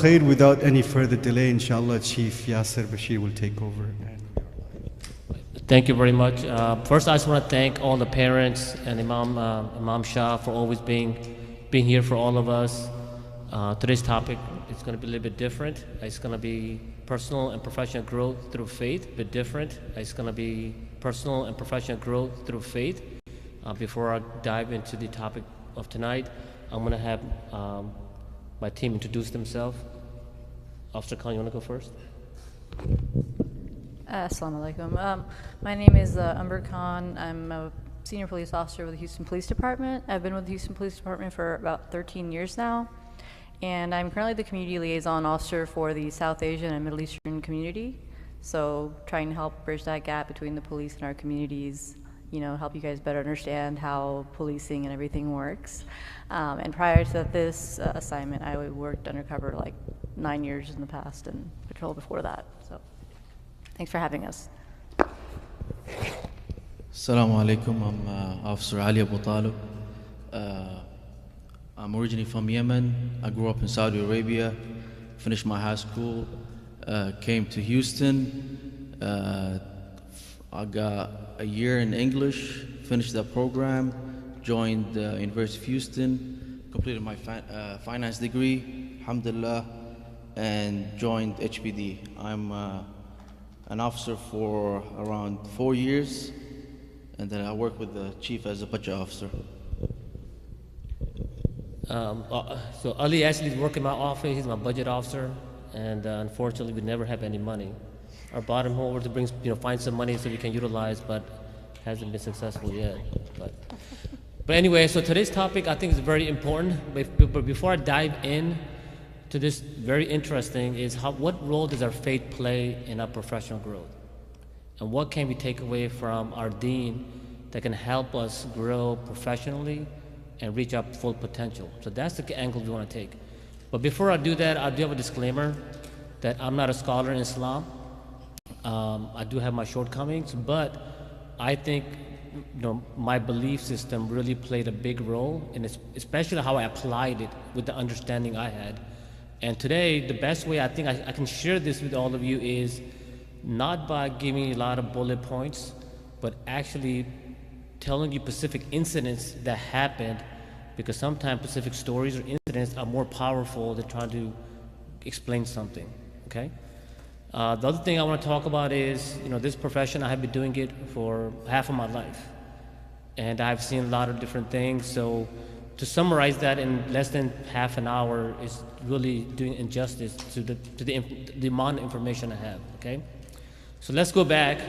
khair. Without any further delay, inshallah, Chief Yasser Bashir will take over. Thank you very much. First, I just want to thank all the parents and Imam Shah for always being here for all of us. Today's topic is going to be a little bit different. It's going to be personal and professional growth through faith, a bit different. It's going to be personal and professional growth through faith. Before I dive into the topic of tonight, I'm going to have my team introduce themselves. Officer Khan, you want to go first? Assalamu alaikum. My name is Umber Khan. I'm a senior police officer with the Houston Police Department. I've been with the Houston Police Department for about 13 years now, and I'm currently the community liaison officer for the South Asian and Middle Eastern community. So trying to help bridge that gap between the police and our communities, you know, help you guys better understand how policing and everything works. And prior to this assignment, I worked undercover like 9 years in the past and patrol before that. So thanks for having us. Assalamu alaikum. I'm Officer Ali Abu Talib. I'm originally from Yemen. I grew up in Saudi Arabia, finished my high school, came to Houston. I got a year in English, finished that program, joined the University of Houston, completed my finance degree, alhamdulillah, and joined HPD. I'm an officer for around 4 years, and then I work with the chief as a budget officer. So Ali actually works in my office. He's my budget officer, and unfortunately, we never have any money. Our bottom over to bring, find some money so we can utilize, but hasn't been successful yet. But anyway, so today's topic I think is very important. But before I dive in to this, very interesting is what role does our faith play in our professional growth, and what can we take away from our Deen that can help us grow professionally and reach our full potential. So that's the angle we want to take. But before I do that, I do have a disclaimer that I'm not a scholar in Islam. I do have my shortcomings, but I think my belief system really played a big role in this, especially how I applied it with the understanding I had. And today, the best way I think I can share this with all of you is not by giving you a lot of bullet points, but actually telling you specific incidents that happened, because sometimes specific stories or incidents are more powerful than trying to explain something, okay? The other thing I want to talk about is, this profession, I have been doing it for half of my life. And I've seen a lot of different things. So to summarize that in less than half an hour is really doing injustice to the amount of information I have, okay? So let's go back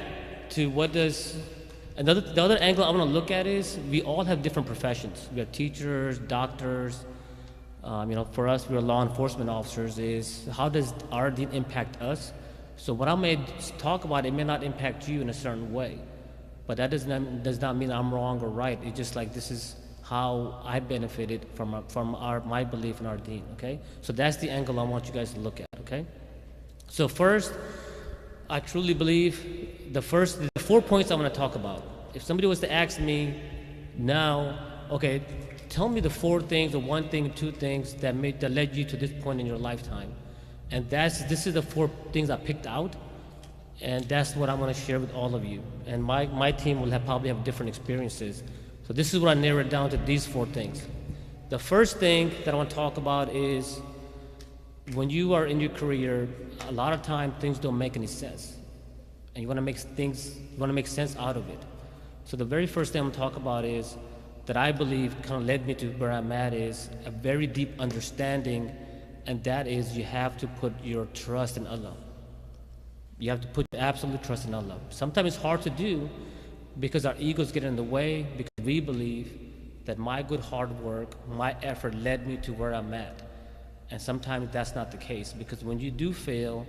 to the other angle I want to look at is we all have different professions. We have teachers, doctors. For us, we're law enforcement officers. Is how does our Deen impact us? So what I may talk about, it may not impact you in a certain way, but that does not mean I'm wrong or right. It's just like this is how I benefited from my belief in our Deen. Okay, so that's the angle I want you guys to look at. Okay, so first, I truly believe the 4 points I'm going to talk about. If somebody was to ask me now, okay, tell me the 4 things or 1 thing, 2 things that led you to this point in your lifetime. And this is the 4 things I picked out, and that's what I'm going to share with all of you. And my team will probably have different experiences. So this is what I narrowed down to these 4 things. The first thing that I want to talk about is when you are in your career, a lot of times things don't make any sense, and you want to make sense out of it. So the very first thing I'm going to talk about is that I believe kind of led me to where I'm at is a very deep understanding, and that is you have to put your trust in Allah. You have to put absolute trust in Allah. Sometimes it's hard to do because our egos get in the way, because we believe that my good hard work, my effort led me to where I'm at. And sometimes that's not the case, because when you do fail,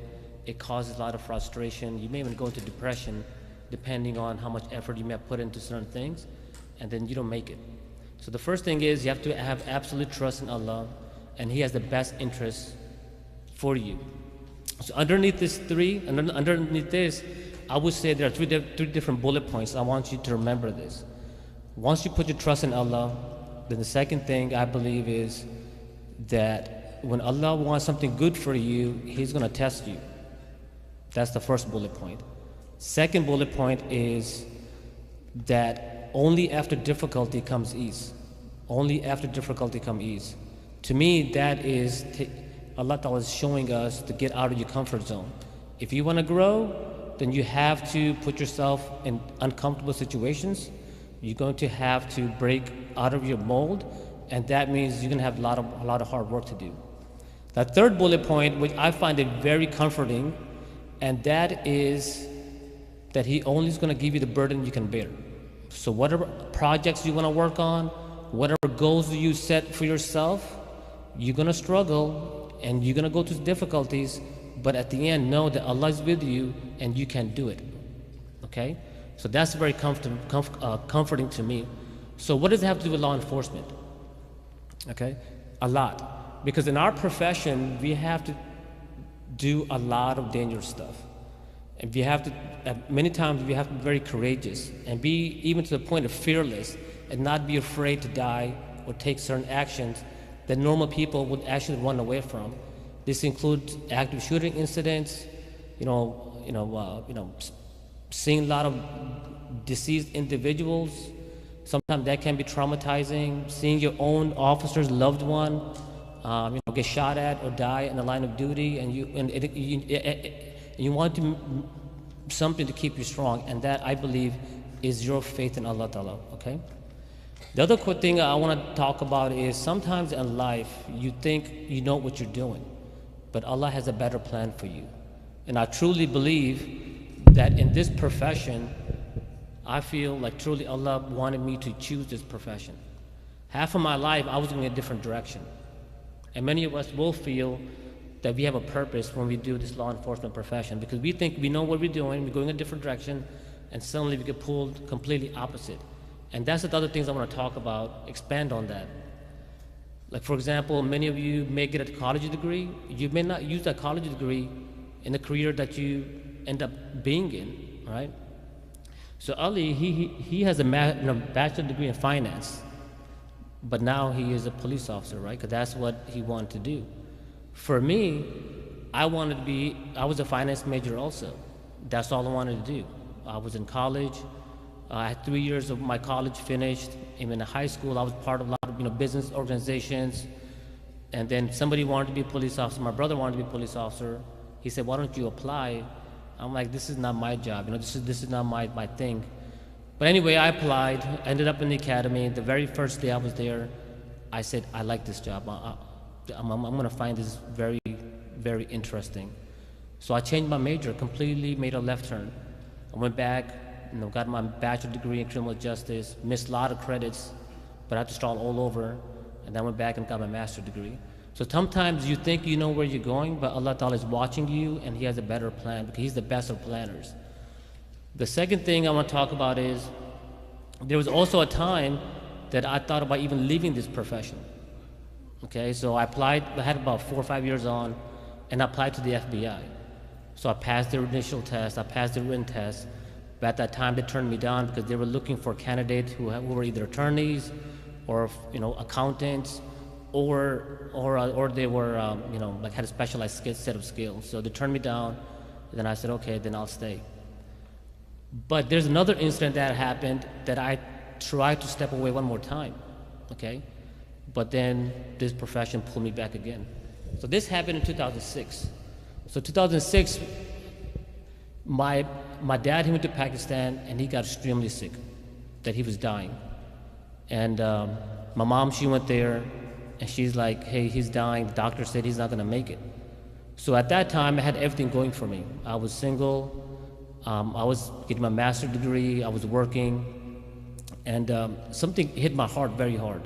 it causes a lot of frustration. You may even go into depression depending on how much effort you may have put into certain things, and then you don't make it. So the first thing is you have to have absolute trust in Allah, and He has the best interests for you. So underneath this, I would say there are 3 different bullet points. I want you to remember this. Once you put your trust in Allah, then the second thing I believe is that when Allah wants something good for you, He's going to test you. That's the first bullet point. Second bullet point is that only after difficulty comes ease. Only after difficulty comes ease. To me, that is Allah Ta'ala is showing us to get out of your comfort zone. If you want to grow, then you have to put yourself in uncomfortable situations. You're going to have to break out of your mold, and that means you're going to have a lot of hard work to do. The third bullet point, which I find it very comforting, and that is that He only is going to give you the burden you can bear. So whatever projects you want to work on, whatever goals you set for yourself, you're going to struggle and you're going to go through difficulties, but at the end, know that Allah is with you and you can do it. Okay? So that's very comforting to me. So what does it have to do with law enforcement? Okay? A lot. Because in our profession, we have to do a lot of dangerous stuff. And we have to, many times we have to be very courageous and be even to the point of fearless and not be afraid to die or take certain actions that normal people would actually run away from. This includes active shooting incidents, seeing a lot of deceased individuals. Sometimes that can be traumatizing. Seeing your own officer's loved one, get shot at or die in the line of duty, and you want to something to keep you strong, and that I believe is your faith in Allah Ta'ala. Okay. The other quick thing I want to talk about is sometimes in life you think you know what you're doing, but Allah has a better plan for you. And I truly believe that in this profession, I feel like truly Allah wanted me to choose this profession. Half of my life I was going in a different direction. And many of us will feel that we have a purpose when we do this law enforcement profession, because we think we know what we're doing, we're going in a different direction, and suddenly we get pulled completely opposite. And that's the other things I want to talk about, expand on that. Like, for example, many of you may get a college degree. You may not use that college degree in the career that you end up being in, right? So Ali, he has a bachelor degree in finance, but now he is a police officer, right? Because that's what he wanted to do. For me, I was a finance major also. That's all I wanted to do. I was in college. I had 3 years of my college finished. Even in high school, I was part of a lot of business organizations. And then somebody wanted to be a police officer. My brother wanted to be a police officer. He said, "Why don't you apply?" I'm like, "This is not my job. This is not my thing." But anyway, I applied. I ended up in the academy. The very first day I was there, I said, "I like this job. I'm going to find this very, very interesting." So I changed my major, completely made a left turn. I went back, got my bachelor degree in criminal justice, missed a lot of credits, but I had to start all over, and then went back and got my master's degree. So sometimes you think you know where you're going, but Allah Ta'ala is watching you, and He has a better plan, because He's the best of planners. The second thing I want to talk about is, there was also a time that I thought about even leaving this profession. Okay, so I applied, I had about 4 or 5 years on, and I applied to the FBI. So I passed their initial test, I passed the written test, but at that time they turned me down because they were looking for candidates who were either attorneys or accountants, or they were had a specialized set of skills. So they turned me down, and then I said, okay, then I'll stay. But there's another incident that happened that I tried to step away one more time, okay? But then this profession pulled me back again. So this happened in 2006. So 2006, my dad, he went to Pakistan and he got extremely sick, that he was dying. And my mom, she went there and she's like, "Hey, he's dying. The doctor said he's not gonna make it." So at that time, I had everything going for me. I was single, I was getting my master's degree, I was working, and something hit my heart very hard.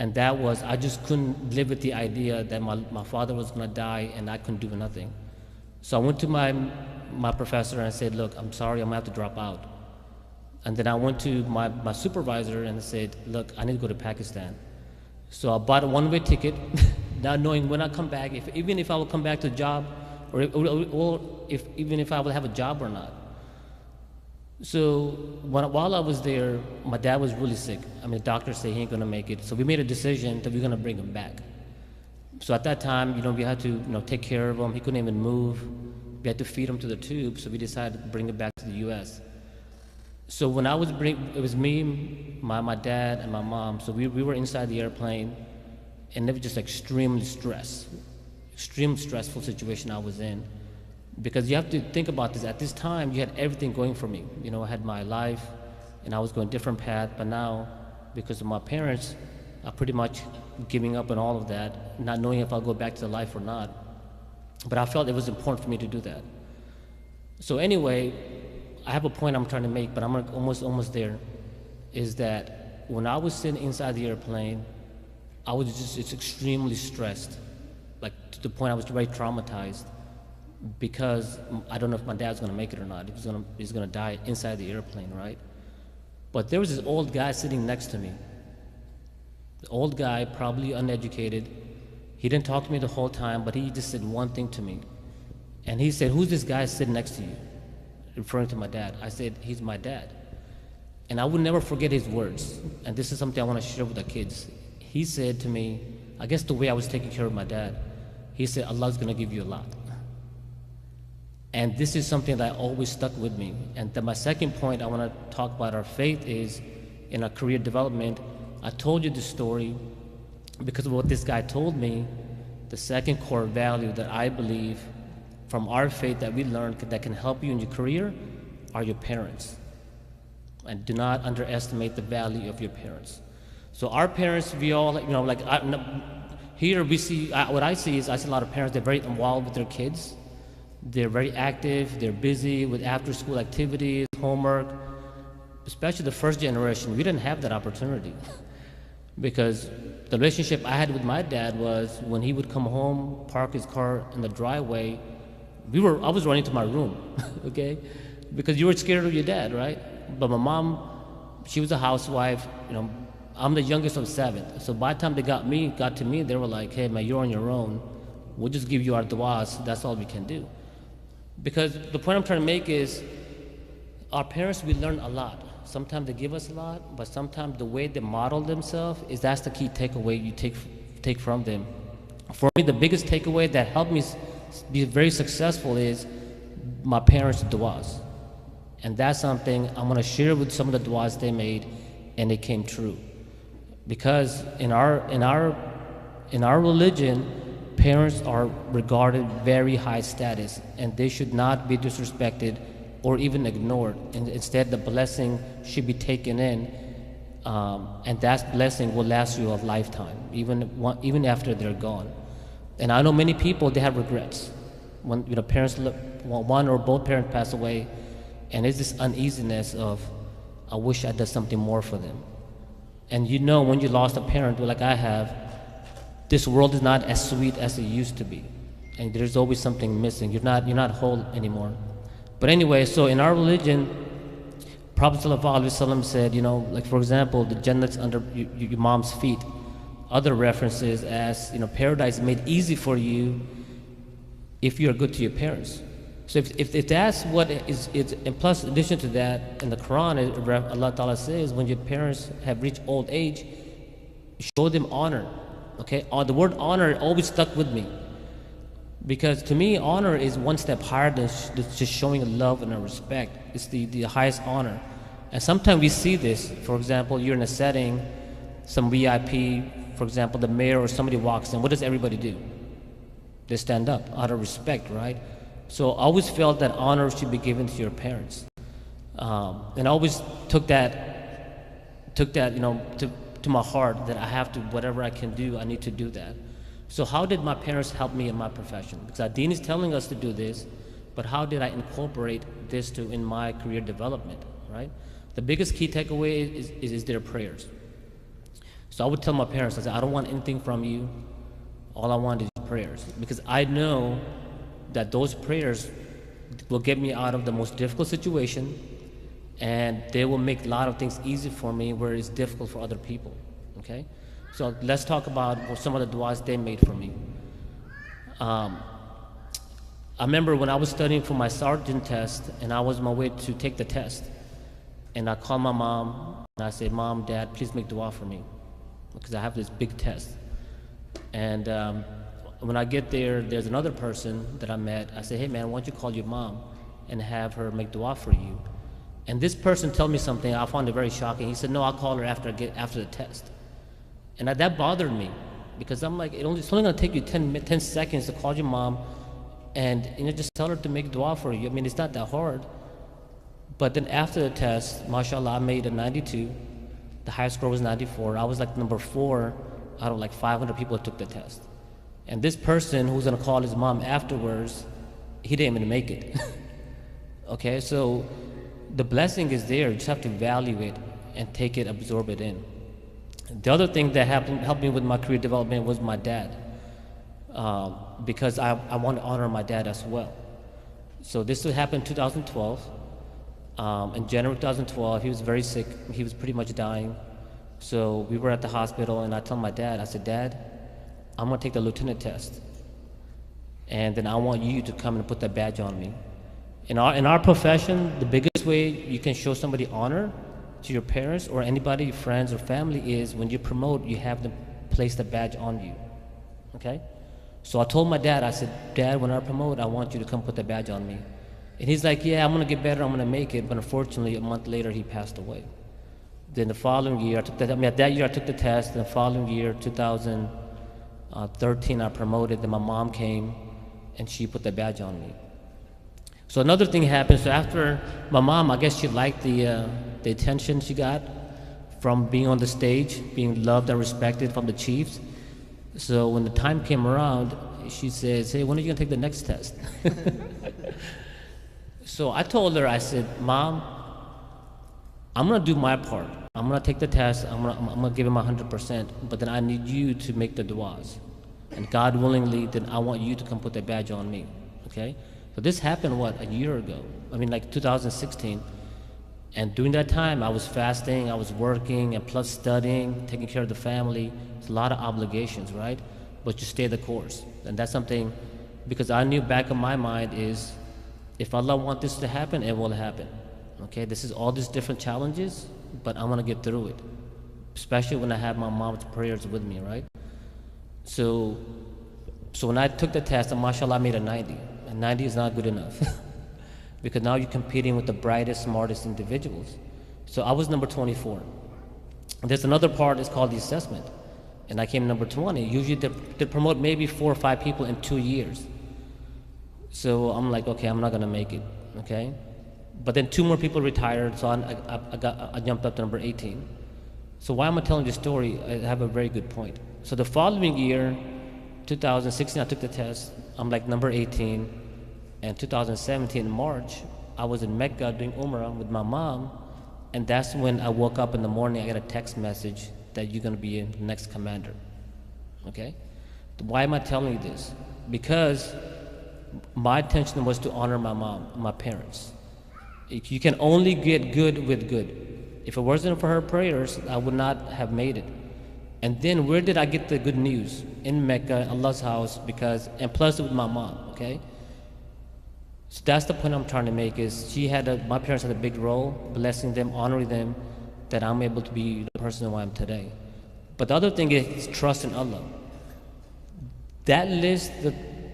And that was, I just couldn't live with the idea that my father was gonna die and I couldn't do nothing. So I went to my professor and I said, "Look, I'm sorry, I'm gonna have to drop out." And then I went to my supervisor and I said, "Look, I need to go to Pakistan." So I bought a one-way ticket, not knowing when I come back, even if I will come back to the job, or even if I will have a job or not. So while I was there, my dad was really sick. I mean, the doctor said he ain't gonna make it. So we made a decision that we're gonna bring him back. So at that time, we had to, take care of him. He couldn't even move. We had to feed him to the tube, so we decided to bring him back to the U.S. So when it was me, my dad, and my mom. So we were inside the airplane, and it was just extremely stressful situation I was in. Because you have to think about this. At this time, you had everything going for me. I had my life, and I was going a different path. But now, because of my parents, I'm pretty much giving up on all of that, not knowing if I'll go back to the life or not. But I felt it was important for me to do that. So anyway, I have a point I'm trying to make, but I'm almost there, is that when I was sitting inside the airplane, I was just extremely stressed, like to the point I was very traumatized, because I don't know if my dad's gonna make it or not. He's gonna die inside the airplane, right? But there was this old guy sitting next to me. The old guy, probably uneducated. He didn't talk to me the whole time, but he just said one thing to me. And he said, "Who's this guy sitting next to you?" Referring to my dad. I said, "He's my dad." And I would never forget his words. And this is something I want to share with the kids. He said to me, I guess the way I was taking care of my dad, he said, "Allah's gonna give you a lot." And this is something that always stuck with me. And then my second point I want to talk about our faith is in our career development. I told you this story because of what this guy told me. The second core value that I believe from our faith that we learned that can help you in your career are your parents. And do not underestimate the value of your parents. So our parents, we all, here we see, what I see is I see a lot of parents, they're very involved with their kids. They're very active, they're busy with after-school activities, homework. Especially the first generation, we didn't have that opportunity. Because the relationship I had with my dad was when he would come home, park his car in the driveway, I was running to my room, okay? Because you were scared of your dad, right? But my mom, she was a housewife, I'm the youngest of 7. So by the time they got to me, they were like, "Hey man, you're on your own. We'll just give you our du'as, that's all we can do." Because the point I'm trying to make is, our parents, we learn a lot. Sometimes they give us a lot, but sometimes the way they model themselves that's the key takeaway you take from them. For me, the biggest takeaway that helped me be very successful is my parents' du'as. And that's something I'm gonna share with some of the du'as they made, and it came true. Because in our religion, parents are regarded very high status, and they should not be disrespected or even ignored. And instead, the blessing should be taken in, and that blessing will last you a lifetime, even after they're gone. And I know many people, they have regrets when parents, one or both parents pass away, and it's this uneasiness of, I wish I did something more for them. And when you lost a parent, like I have, this world is not as sweet as it used to be, and there's always something missing. You're not whole anymore. But anyway, so in our religion, Prophet ﷺ said, like for example, the Jannat's under your mom's feet. Other references as, paradise is made easy for you if you're good to your parents. So if that's what is, and plus in addition to that, in the Quran, Allah Ta'ala says, when your parents have reached old age, show them honor. Okay, the word honor always stuck with me, because to me, honor is one step higher than just showing love and respect. It's the highest honor. And sometimes we see this. For example, you're in a setting, some VIP, for example, the mayor or somebody walks in. What does everybody do? They stand up out of respect, right? So I always felt that honor should be given to your parents, and I always took that to my heart, that I have to, whatever I can do, I need to do that. So how did my parents help me in my profession? Because Deen is telling us to do this, but how did I incorporate this in my career development, right? The biggest key takeaway is their prayers. So I would tell my parents, I said, "I don't want anything from you. All I want is prayers." Because I know that those prayers will get me out of the most difficult situation, and they will make a lot of things easy for me where it's difficult for other people, okay? So let's talk about some of the du'as they made for me. I remember when I was studying for my sergeant test, and I was on my way to take the test, and I called my mom, and I said, "Mom, Dad, please make du'a for me, because I have this big test." And when I get there, there's another person that I met. I said, hey man, why don't you call your mom and have her make dua for you? And this person told me something I found it very shocking. He said, no, I'll call her after the test. And that bothered me, because I'm like, it's only gonna take you 10 seconds to call your mom and just tell her to make dua for you. I mean, it's not that hard. But then after the test, mashallah, I made a 92. The high score was 94. I was like number 4 out of like 500 people that took the test. And this person who's gonna call his mom afterwards, he didn't even make it. Okay, so the blessing is there. You just have to value it and take it, absorb it in. The other thing that helped me with my career development was my dad, because I want to honor my dad as well. So this happened in 2012. In January 2012, he was very sick. He was pretty much dying. So we were at the hospital, and I told my dad, I said, Dad, I'm gonna take the lieutenant test, and then I want you to come and put that badge on me. In our profession, the biggest way you can show somebody honor to your parents or anybody, friends or family, is when you promote, you have them place the badge on you. Okay? So I told my dad, I said, Dad, when I promote, I want you to come put the badge on me. And he's like, yeah, I'm gonna get better, I'm gonna make it. But unfortunately, a month later, he passed away. Then the following year, that year I took the test. And the following year, 2013, I promoted. Then my mom came, and she put the badge on me. So another thing happened. So after my mom, I guess she liked the attention she got from being on the stage, being loved and respected from the chiefs. So when the time came around, she says, hey, when are you gonna take the next test? So I told her, I said, Mom, I'm gonna do my part. I'm gonna take the test, I'm gonna give it my 100%, but then I need you to make the du'as. And God willingly, then I want you to come put that badge on me, okay? So this happened, a year ago? I mean, like 2016. And during that time, I was fasting, I was working, and plus studying, taking care of the family. It's a lot of obligations, right? But you stay the course. And that's something, because I knew back in my mind is, if Allah wants this to happen, it will happen. Okay, this is all these different challenges, but I'm gonna get through it. Especially when I have my mom's prayers with me, right? So when I took the test, mashallah, I made a 90. And 90 is not good enough. Because now you're competing with the brightest, smartest individuals. So I was number 24. There's another part, it's called the assessment. And I came number 20. Usually they promote maybe 4 or 5 people in 2 years. So I'm like, okay, I'm not gonna make it, okay? But then 2 more people retired, so I jumped up to number 18. So why am I telling this story? I have a very good point. So the following year, 2016, I took the test. I'm like number 18. And 2017, in March, I was in Mecca doing Umrah with my mom. And that's when I woke up in the morning, I got a text message that you're gonna be the next commander, okay? Why am I telling you this? Because my intention was to honor my mom, my parents. You can only get good with good. If it wasn't for her prayers, I would not have made it. And then where did I get the good news? In Mecca, Allah's house, and plus with my mom, okay? So that's the point I'm trying to make is my parents had a big role, blessing them, honoring them, that I'm able to be the person who I am today. But the other thing is trust in Allah. That list,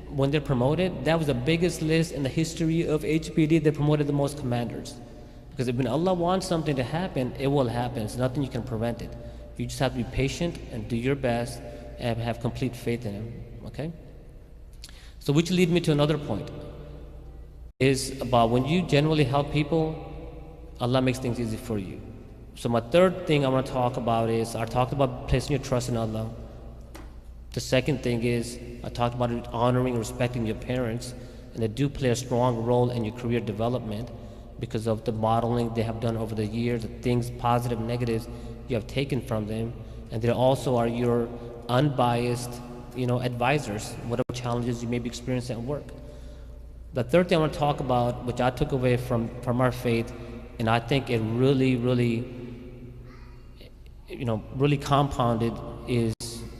when they're promoted, that was the biggest list in the history of HPD. They promoted the most commanders. Because when Allah wants something to happen, it will happen. There's nothing you can prevent it. You just have to be patient and do your best and have complete faith in Him, okay? So which leads me to another point, is about when you genuinely help people, Allah makes things easy for you. So my third thing I want to talk about is, I talked about placing your trust in Allah. The second thing is, I talked about honoring and respecting your parents, and they do play a strong role in your career development because of the modeling they have done over the years, the things, positive, negatives you have taken from them, and they also are your unbiased, advisors, whatever challenges you may be experiencing at work. The third thing I want to talk about, which I took away from our faith, and I think it really, really, really compounded, is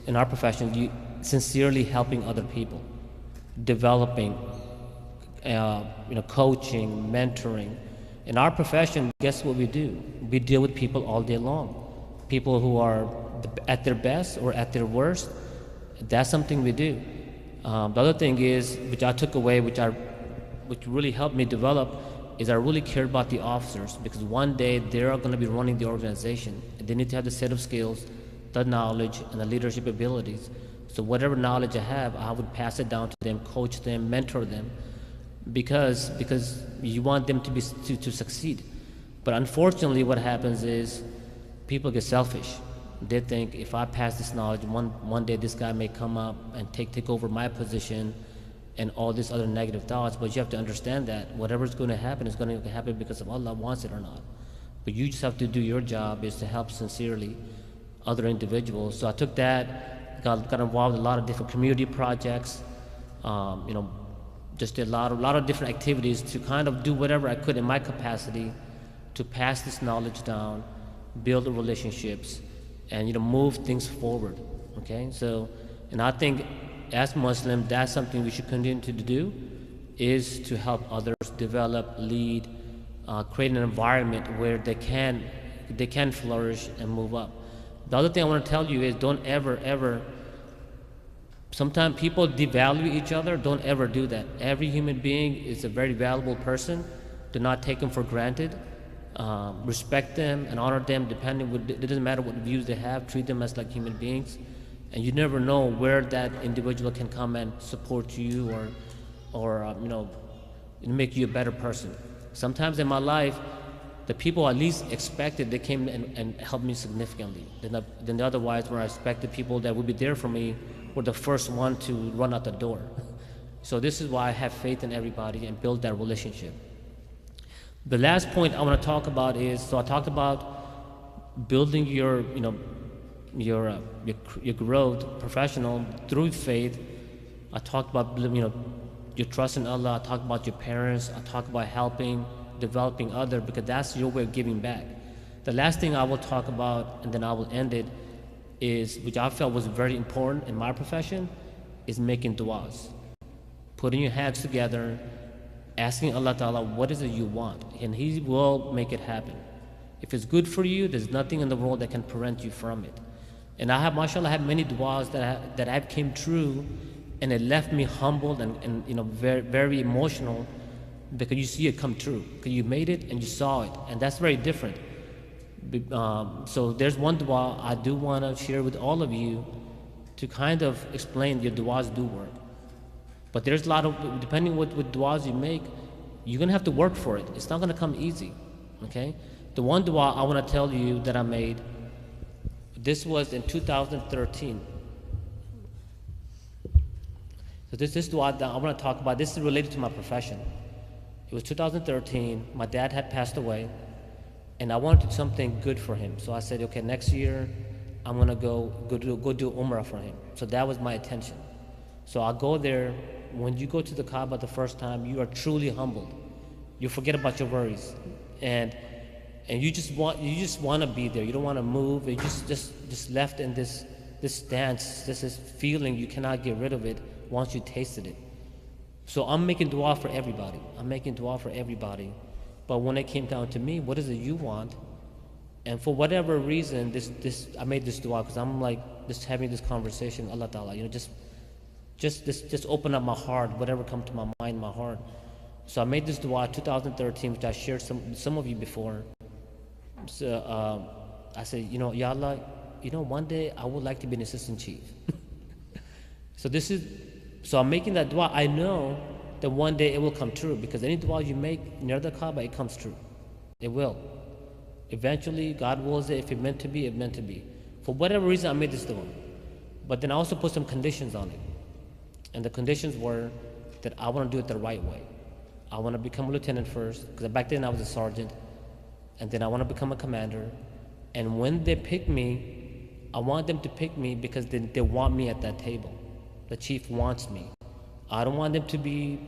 in our profession, you sincerely helping other people, developing, coaching, mentoring. In our profession, guess what we do? We deal with people all day long. People who are at their best or at their worst. That's something we do. The other thing is, which I took away, which really helped me develop, is I really cared about the officers, because one day they're going to be running the organization. And they need to have the set of skills, the knowledge, and the leadership abilities. So whatever knowledge I have, I would pass it down to them, coach them, mentor them, because you want them to succeed. But unfortunately, what happens is people get selfish. They think, if I pass this knowledge, one day this guy may come up and take over my position, and all these other negative thoughts. But you have to understand that whatever's going to happen is going to happen because of Allah wants it or not. But you just have to do your job, is to help sincerely other individuals. So I took that, got involved in a lot of different community projects, just did a lot of different activities to kind of do whatever I could in my capacity to pass this knowledge down, build the relationships, and move things forward. Okay, so, and I think as Muslims, that's something we should continue to do, is to help others develop, lead, create an environment where they can flourish and move up. The other thing I want to tell you is, don't ever. Sometimes people devalue each other. Don't ever do that. Every human being is a very valuable person. Do not take them for granted. Respect them and honor them. It doesn't matter what views they have. Treat them as like human beings. And you never know where that individual can come and support you, or make you a better person. Sometimes in my life, the people I least expected, they came and helped me significantly. Then otherwise, where I expected people that would be there for me, were the first one to run out the door. So this is why I have faith in everybody and build that relationship. The last point I want to talk about is, so I talked about building your growth professional through faith. I talked about your trust in Allah. I talked about your parents. I talked about helping, developing others, because that's your way of giving back. The last thing I will talk about, and then I will end it, is, which I felt was very important in my profession, is making du'as. Putting your hands together, asking Allah Ta'ala, what is it you want? And He will make it happen. If it's good for you, there's nothing in the world that can prevent you from it. And I have, mashallah, I have many du'as that have came true, and it left me humbled and very, very emotional, because you see it come true. Because you made it and you saw it, and that's very different. So there's one dua I do want to share with all of you to kind of explain your duas do work. But there's a lot of, depending what duas you make, you're going to have to work for it. It's not going to come easy, okay? The one dua I want to tell you that I made, this was in 2013. So this dua that I want to talk about, this is related to my profession. It was 2013, my dad had passed away, and I wanted to do something good for him. So I said, okay, next year I'm gonna go do Umrah for him. So that was my intention. So I go there. When you go to the Kaaba the first time, you are truly humbled. You forget about your worries, and you just want to be there. You don't want to move. You just left in this stance, this feeling. You cannot get rid of it once you tasted it. So I'm making dua for everybody. But when it came down to me, what is it you want? And for whatever reason, I made this dua, because I'm like just having this conversation, Allah Ta'ala, just open up my heart, whatever comes to my mind, my heart. So I made this dua 2013, which I shared some of you before. So I said, Ya Allah, one day I would like to be an assistant chief. So I'm making that dua. I know that one day it will come true, because any dua you make near the Kaaba, it comes true. It will. Eventually, God wills it. If it meant to be, it meant to be. For whatever reason, I made this dua. But then I also put some conditions on it. And the conditions were that I want to do it the right way. I want to become a lieutenant first, because back then I was a sergeant. And then I want to become a commander. And when they pick me, I want them to pick me because they want me at that table. The chief wants me. I don't want them to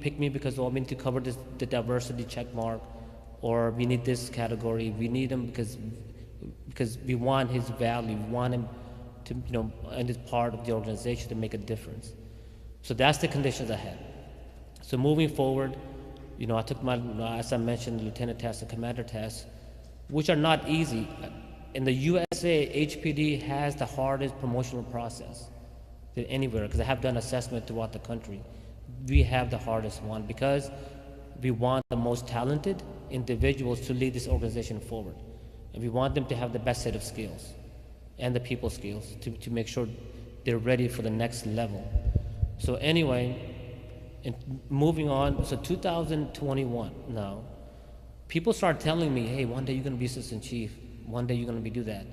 pick me because they want me to cover the diversity check mark, or we need this category. We need him because we want his value. We want him to, and his part of the organization to make a difference. So that's the conditions I had. So moving forward, I took my, as I mentioned, the lieutenant test and commander test, which are not easy. In the USA, HPD has the hardest promotional process. than anywhere, because I have done assessment throughout the country. We have the hardest one because we want the most talented individuals to lead this organization forward. And we want them to have the best set of skills and the people skills to make sure they're ready for the next level. So anyway, and moving on, so 2021 now, people start telling me, hey, one day you're gonna be assistant chief, one day you're gonna do that.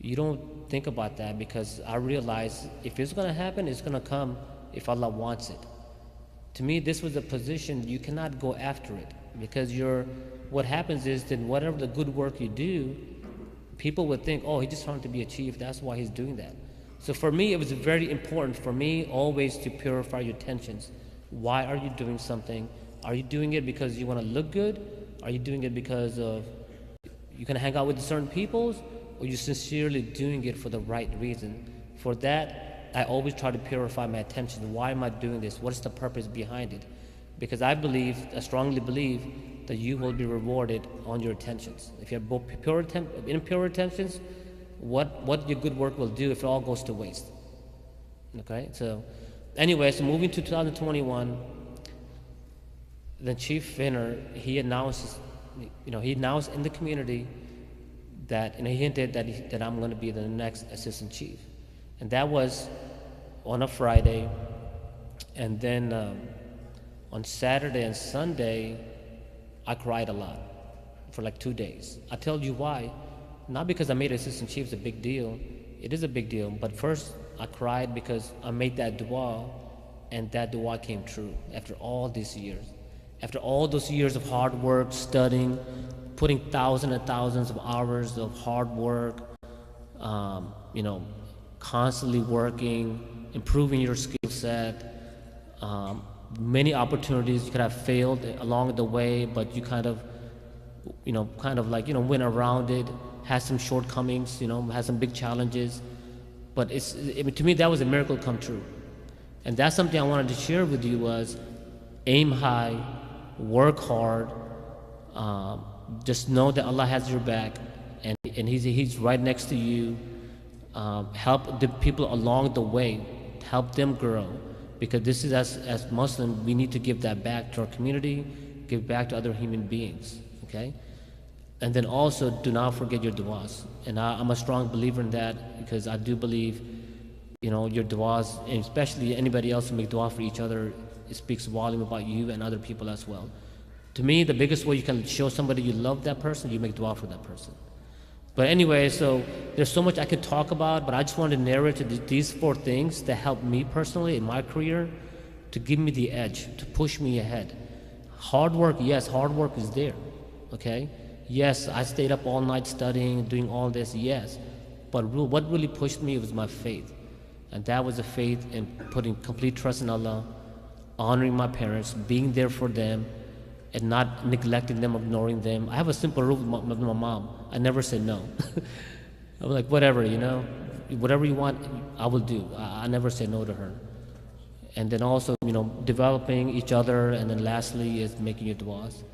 You don't think about that, because I realize if it's gonna happen, it's gonna come if Allah wants it. To me, this was a position you cannot go after it, because what happens is that whatever the good work you do, people would think, oh, he just wanted to be a chief, that's why he's doing that. So for me, it was very important for me always to purify your intentions. Why are you doing something? Are you doing it because you want to look good? Are you doing it because of you can hang out with certain people? Or are you sincerely doing it for the right reason? For that, I always try to purify my intentions. Why am I doing this? What is the purpose behind it? Because I strongly believe that you will be rewarded on your intentions. If you have both impure intentions, what your good work will do if it all goes to waste. Okay, so anyway, so moving to 2021, the Chief Finner, he announced in the community that, he hinted that I'm going to be the next assistant chief. And that was on a Friday. And then on Saturday and Sunday, I cried a lot for like 2 days. I tell you why. Not because I made assistant chief is a big deal. It is a big deal. But first, I cried because I made that dua, and that dua came true after all these years. After all those years of hard work, studying, putting thousands and thousands of hours of hard work, constantly working, improving your skill set, many opportunities you could have failed along the way, but you kind of went around it, had some shortcomings, had some big challenges, but to me that was a miracle come true. And that's something I wanted to share with you was aim high, work hard, just know that Allah has your back, and He's right next to you. Help the people along the way, help them grow, because this is as Muslims, we need to give that back to our community, give back to other human beings, okay? And then also do not forget your du'as. And I'm a strong believer in that, because I do believe, your du'as, and especially anybody else who make du'a for each other, it speaks volume about you and other people as well. To me, the biggest way you can show somebody you love that person, you make du'a for that person. But anyway, so there's so much I could talk about, but I just wanted to narrate to these 4 things that helped me personally in my career, to give me the edge, to push me ahead. Hard work, yes, hard work is there, okay? Yes, I stayed up all night studying, doing all this, yes. But what really pushed me was my faith. And that was a faith in putting complete trust in Allah, honoring my parents, being there for them, and not neglecting them, ignoring them. I have a simple rule with my mom. I never say no. I'm like, whatever, whatever you want, I will do. I never say no to her. And then also, developing each other, and then lastly is making your du'as.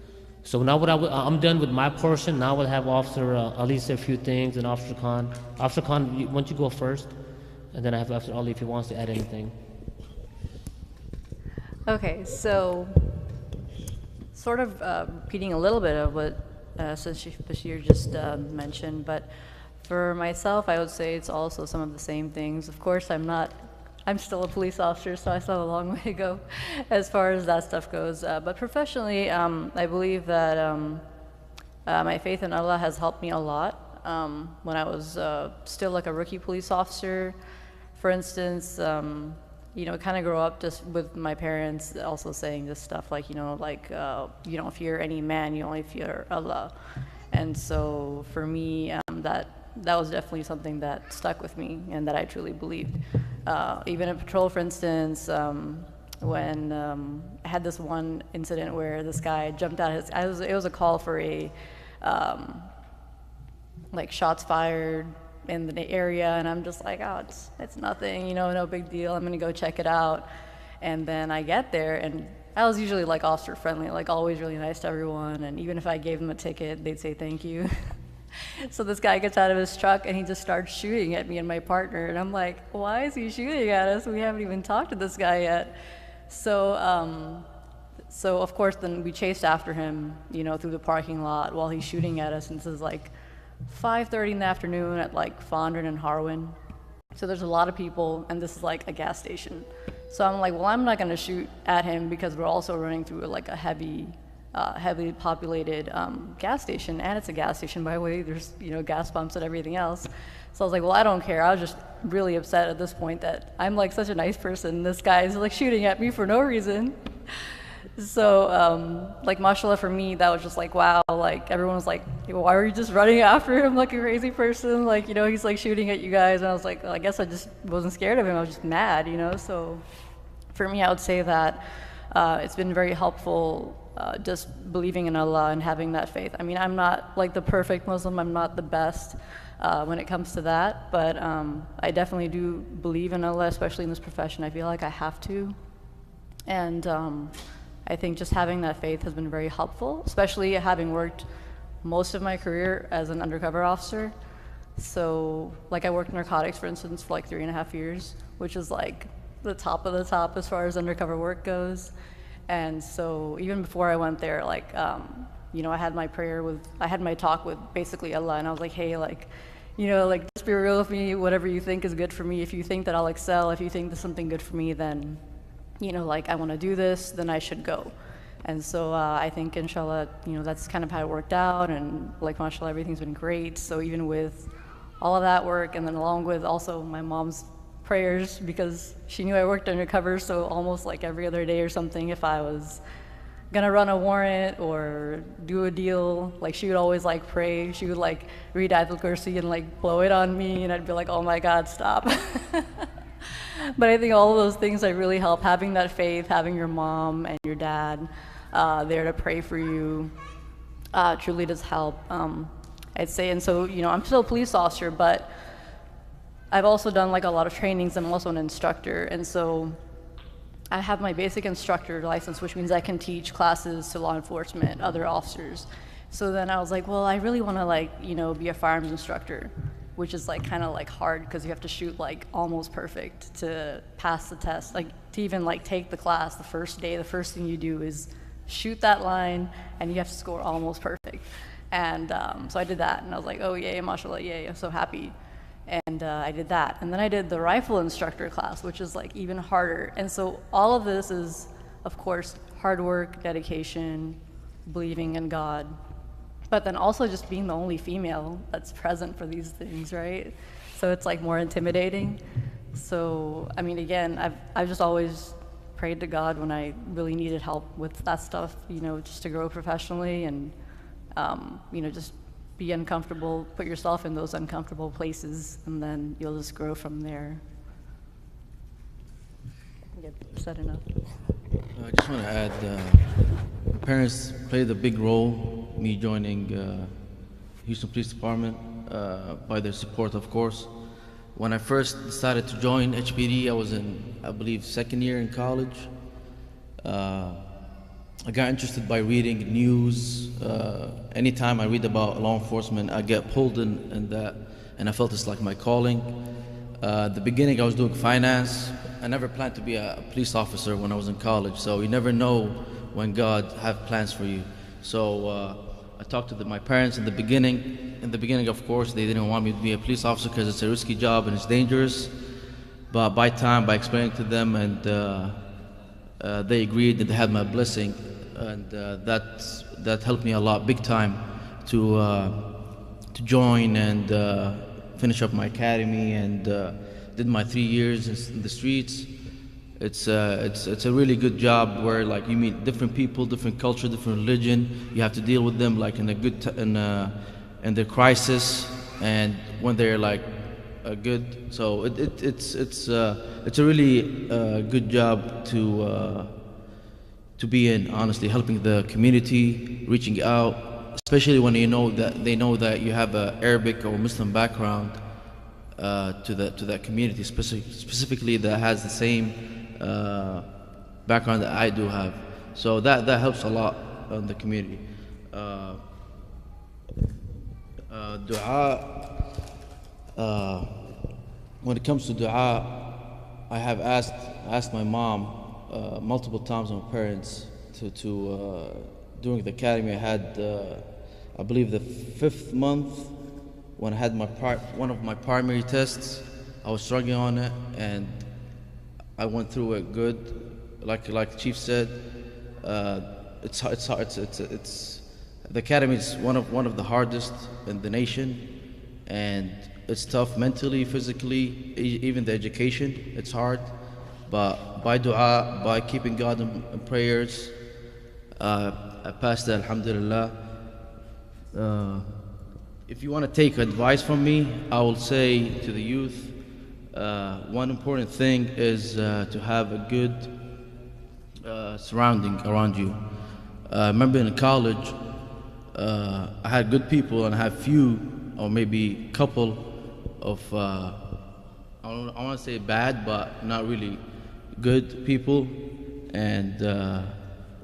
So now I'm done with my portion. Now we'll have Officer Ali say a few things, and Officer Khan. Officer Khan, why don't you go first? And then I have Officer Ali if he wants to add anything. Okay, so sort of repeating a little bit of what Chief Bashir just mentioned, but for myself, I would say it's also some of the same things. Of course, I'm still a police officer, so I still have a long way to go as far as that stuff goes. But professionally, I believe that my faith in Allah has helped me a lot. When I was still like a rookie police officer, for instance, kind of grow up just with my parents also saying this stuff like, you don't fear any man, you only fear Allah. And so for me, that was definitely something that stuck with me and that I truly believed. Even in patrol, for instance, when I had this one incident where this guy jumped out it was a call for a shots fired in the area, and I'm just like, oh, it's nothing, no big deal, I'm gonna go check it out. And then I get there, and I was usually like officer friendly, like always really nice to everyone, and even if I gave them a ticket, they'd say thank you. So this guy gets out of his truck and he just starts shooting at me and my partner. And I'm like, why is he shooting at us? We haven't even talked to this guy yet. So of course, then we chased after him, through the parking lot while he's shooting at us. And this is like 5:30 in the afternoon at like Fondren and Harwin. So there's a lot of people, and this is like a gas station. So I'm like, well, I'm not gonna shoot at him because we're also running through like a heavily populated gas station, and it's a gas station, by the way. There's gas pumps and everything else. So I was like, well, I don't care. I was just really upset at this point that I'm like such a nice person. This guy is like shooting at me for no reason. So, like, mashallah, for me, that was just like, wow, like, everyone was like, why were you just running after him like a crazy person? Like, he's like shooting at you guys. And I was like, well, I guess I just wasn't scared of him. I was just mad, So for me, I would say that it's been very helpful just believing in Allah and having that faith. I mean, I'm not like the perfect Muslim. I'm not the best when it comes to that. But I definitely do believe in Allah, especially in this profession. I feel like I have to. And I think just having that faith has been very helpful, especially having worked most of my career as an undercover officer. So, like, I worked in narcotics, for instance, for like 3.5 years, which is like the top of the top as far as undercover work goes. And so, even before I went there, like, I had my talk with basically Allah, and I was like, hey, like, like, just be real with me, whatever you think is good for me. If you think that I'll excel, if you think there's something good for me, then like, I want to do this, then I should go. And so I think, inshallah, that's kind of how it worked out. And like, mashallah, everything's been great. So even with all of that work, and then along with also my mom's prayers, because she knew I worked undercover, so almost like every other day or something, if I was gonna run a warrant or do a deal, like, she would always like pray. She would like read Ayatul Kursi and like blow it on me, and I'd be like, oh my God, stop. But I think all of those things like really help. Having that faith, having your mom and your dad there to pray for you truly does help, I'd say. And so, I'm still a police officer, but I've also done like a lot of trainings. I'm also an instructor. And so I have my basic instructor license, which means I can teach classes to law enforcement, other officers. So then I was like, well, I really want to like, be a firearms instructor, which is like kind of like hard because you have to shoot like almost perfect to pass the test. Like, to even like take the class the first day, the first thing you do is shoot that line, and you have to score almost perfect. And so I did that, and I was like, oh yay, mashallah, yay, I'm so happy. And I did that. And then I did the rifle instructor class, which is like even harder. And so all of this is, of course, hard work, dedication, believing in God, but then also just being the only female that's present for these things, right? So it's like more intimidating. So, I mean, again, I've just always prayed to God when I really needed help with that stuff, just to grow professionally and, just be uncomfortable, put yourself in those uncomfortable places, and then you'll just grow from there. I think I've said enough. I just want to add, my parents played a big role, me joining Houston Police Department, by their support, of course. When I first decided to join HPD, I was in, I believe, second year in college. I got interested by reading news. Anytime I read about law enforcement, I get pulled in that, and I felt it's like my calling. At the beginning, I was doing finance. I never planned to be a police officer when I was in college, so you never know when God have plans for you. So I talked to my parents in the beginning. In the beginning, of course, they didn't want me to be a police officer because it's a risky job and it's dangerous. But by explaining to them, and they agreed, and they had my blessing, and that helped me a lot, big time, to join and finish up my academy, and did my 3 years in the streets. It's a really good job where like you meet different people, different culture, different religion. You have to deal with them like in a good in their crisis, and when they're like good. So it's a really good job to be in. Honestly, helping the community, reaching out, especially when they know that you have a Arabic or Muslim background, to that community specifically that has the same background that I do have. So that helps a lot in the community. Dua. When it comes to dua, I have asked my mom multiple times, and my parents to during the academy. I had I believe the 5th month when I had one of my primary tests. I was struggling on it, and I went through it good. Like the chief said, it's the academy is one of the hardest in the nation, and it's tough mentally, physically, even the education. It's hard, but by dua, by keeping God in prayers, I passed it, alhamdulillah. If you want to take advice from me, I will say to the youth, one important thing is to have a good surrounding around you. I remember in college, I had good people, and I had few, or maybe couple of, I want to say bad, but not really good people. And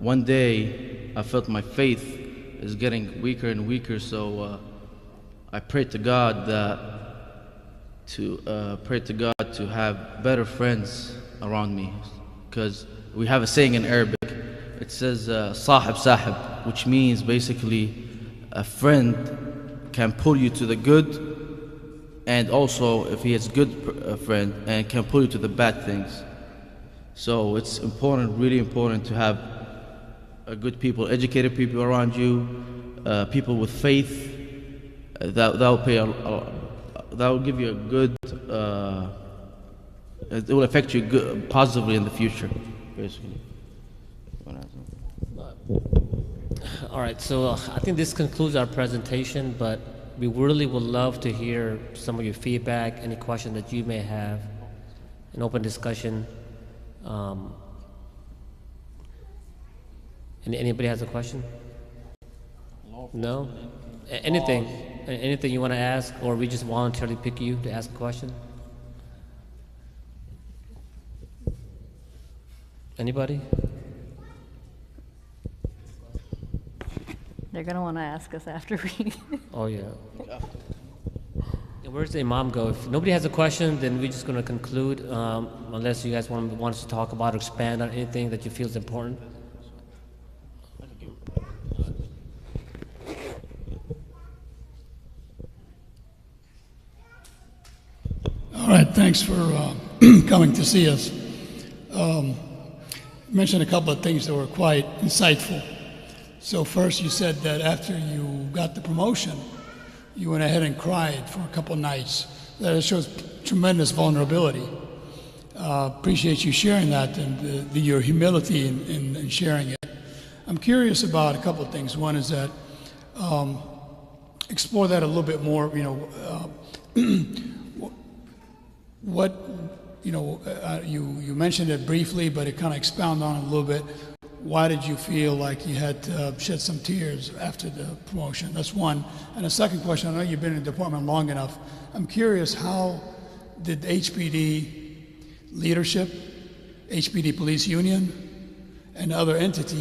one day, I felt my faith is getting weaker and weaker, so I prayed to God to have better friends around me, because we have a saying in Arabic. It says "sahib sahib," which means basically a friend can pull you to the good, and also if he is a good friend, and can pull you to the bad things. So it's important, really important, to have good people, educated people around you, people with faith. That will give you a good. It will affect you positively in the future, basically. All right, so I think this concludes our presentation, but we really would love to hear some of your feedback, any questions that you may have, an open discussion. Anybody has a question? No? Anything you want to ask, or we just voluntarily pick you to ask a question? Anybody? They're going to want to ask us after we... Oh, yeah. Where's the imam go? If nobody has a question, then we're just going to conclude, unless you guys want us to talk about or expand on anything that you feel is important. All right, thanks for coming to see us. You mentioned a couple of things that were quite insightful. So first, you said that after you got the promotion, you went ahead and cried for a couple of nights. That shows tremendous vulnerability. Appreciate you sharing that, and your humility in sharing it. I'm curious about a couple of things. One is that explore that a little bit more. You mentioned it briefly, but it kind of expound on it a little bit. Why did you feel like you had to shed some tears after the promotion? That's one. And the second question, I know you've been in the department long enough. I'm curious, how did HPD leadership, HPD Police Union, and other entities